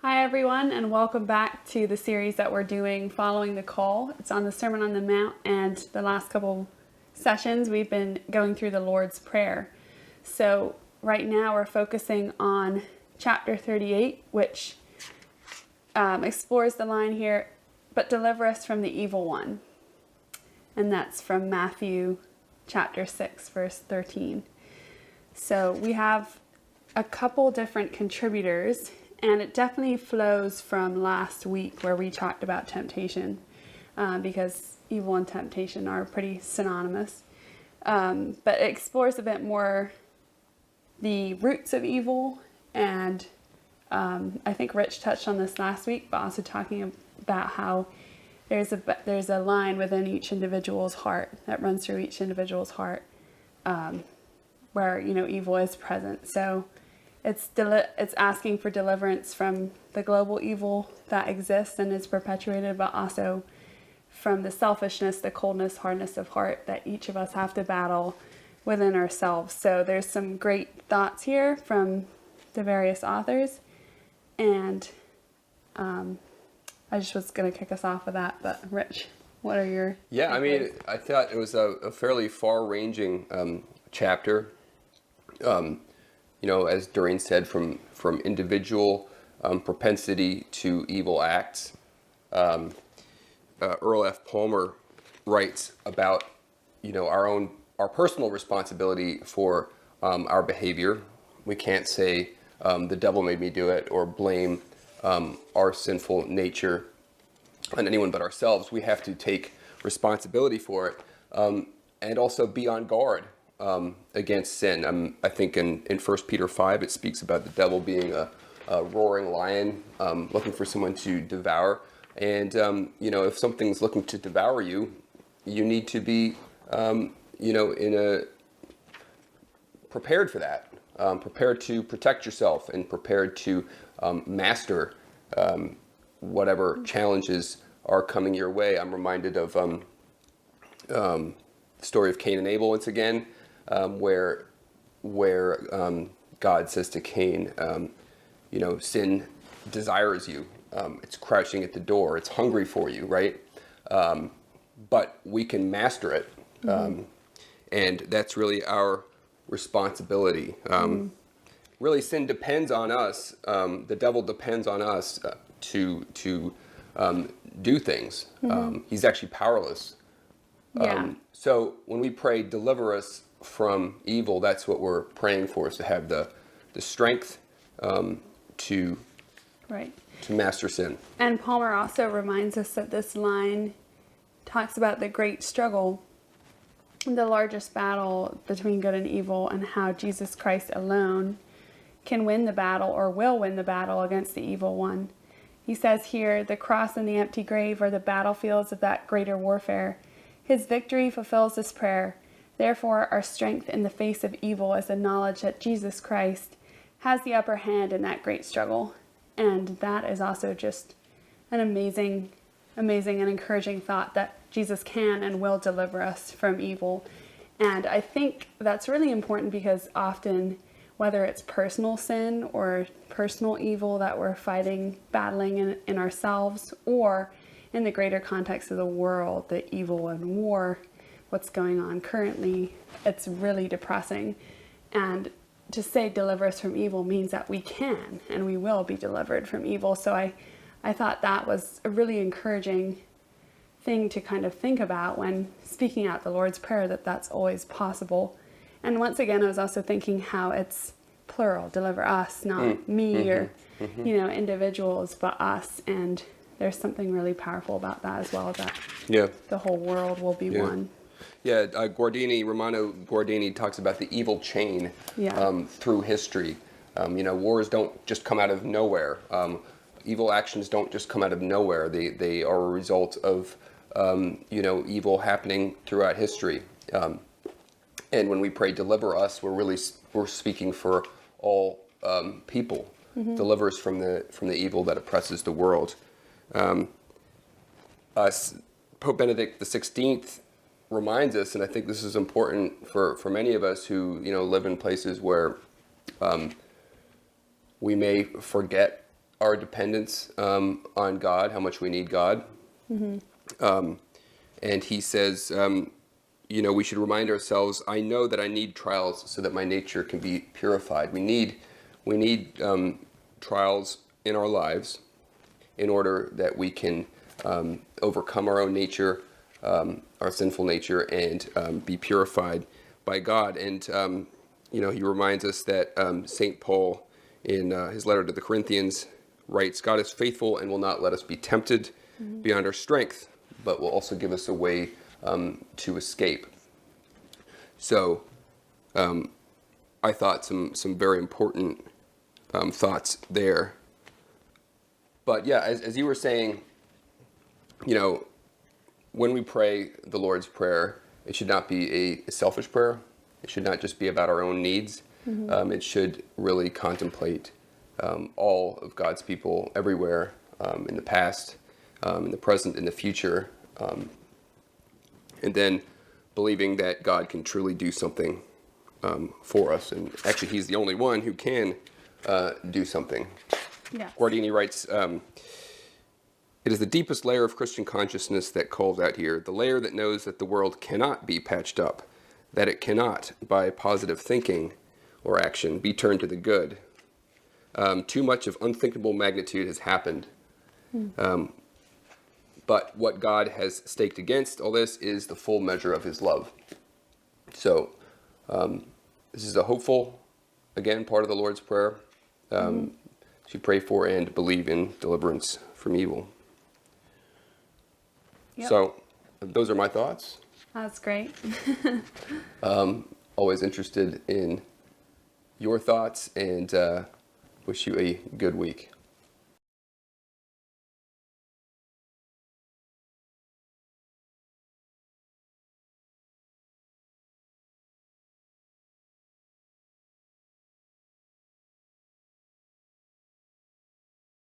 Hi everyone, and welcome back to the series that we're doing following the call. It's on the Sermon on the Mount, and the last couple sessions we've been going through the Lord's Prayer. So right now we're focusing on chapter 38, which explores the line here, "But deliver us from the evil one." And that's from Matthew chapter 6, verse 13. So we have a couple different contributors, and it definitely flows from last week where we talked about temptation, because evil and temptation are pretty synonymous. But it explores a bit more the roots of evil, and I think Rich touched on this last week, but also talking about how there's a line within each individual's heart that runs through each individual's heart, where evil is present. So it's asking for deliverance from the global evil that exists and is perpetuated, but also from the selfishness, the coldness, hardness of heart that each of us have to battle within ourselves. So there's some great thoughts here from the various authors, and I just was going to kick us off with that. But Rich, what are your takeaways? I thought it was a fairly far-ranging chapter. As Doreen said, from individual propensity to evil acts. Earl F. Palmer writes about our personal responsibility for our behavior. We can't say the devil made me do it, or blame our sinful nature on anyone but ourselves. We have to take responsibility for it, and also be on guard against sin. I think in 1 Peter 5, it speaks about the devil being a roaring lion looking for someone to devour. And, if something's looking to devour you, you need to be, prepared for that, prepared to protect yourself, and prepared to master whatever challenges are coming your way. I'm reminded of the story of Cain and Abel once again. Where God says to Cain, sin desires you. It's crouching at the door. It's hungry for you, right? But we can master it. And that's really our responsibility. Really, sin depends on us. The devil depends on us to do things. He's actually powerless. So when we pray, deliver us from evil, that's what we're praying for, is to have the strength to master sin. And Palmer also reminds us that this line talks about the great struggle, the largest battle between good and evil, and how Jesus Christ alone can win the battle, or will win the battle, against the evil one. He says here, the cross and the empty grave are the battlefields of that greater warfare. His victory fulfills this prayer. Therefore, our strength in the face of evil is the knowledge that Jesus Christ has the upper hand in that great struggle. And that is also just an amazing and encouraging thought, that Jesus can and will deliver us from evil. And I think that's really important, because often, whether it's personal sin or personal evil that we're battling in ourselves, or in the greater context of the world, the evil and war, what's going on currently, it's really depressing. And to say deliver us from evil means that we can and we will be delivered from evil. So I thought that was a really encouraging thing to kind of think about when speaking out the Lord's Prayer, that that's always possible. And once again, I was also thinking how it's plural, deliver us, not me or individuals, but us. And there's something really powerful about that as well, that the whole world will be one. Yeah, Romano Guardini talks about the evil chain through history. Wars don't just come out of nowhere. Evil actions don't just come out of nowhere. They are a result of evil happening throughout history. And when we pray, deliver us, we're speaking for all people. Deliver us from the evil that oppresses the world. Pope Benedict XVI reminds us, and I think this is important for many of us who live in places where we may forget our dependence on God, how much we need God. And he says, we should remind ourselves, I know that I need trials so that my nature can be purified. We need trials in our lives in order that we can overcome our own nature, our sinful nature, and be purified by God. And, he reminds us that St. Paul, in his letter to the Corinthians, writes, God is faithful and will not let us be tempted beyond our strength, but will also give us a way to escape. So I thought some very important thoughts there. But yeah, as you were saying, when we pray the Lord's Prayer, it should not be a selfish prayer. It should not just be about our own needs. It should really contemplate all of God's people everywhere, in the past, in the present, in the future, and then believing that God can truly do something for us. And actually, he's the only one who can do something. Yeah. Guardini writes, it is the deepest layer of Christian consciousness that calls out here, the layer that knows that the world cannot be patched up, that it cannot, by positive thinking or action, be turned to the good. Too much of unthinkable magnitude has happened. But what God has staked against all this is the full measure of his love. So this is a hopeful, again, part of the Lord's Prayer. To pray for and believe in deliverance from evil. Yep. So those are my thoughts. That's great. Always interested in your thoughts, and wish you a good week.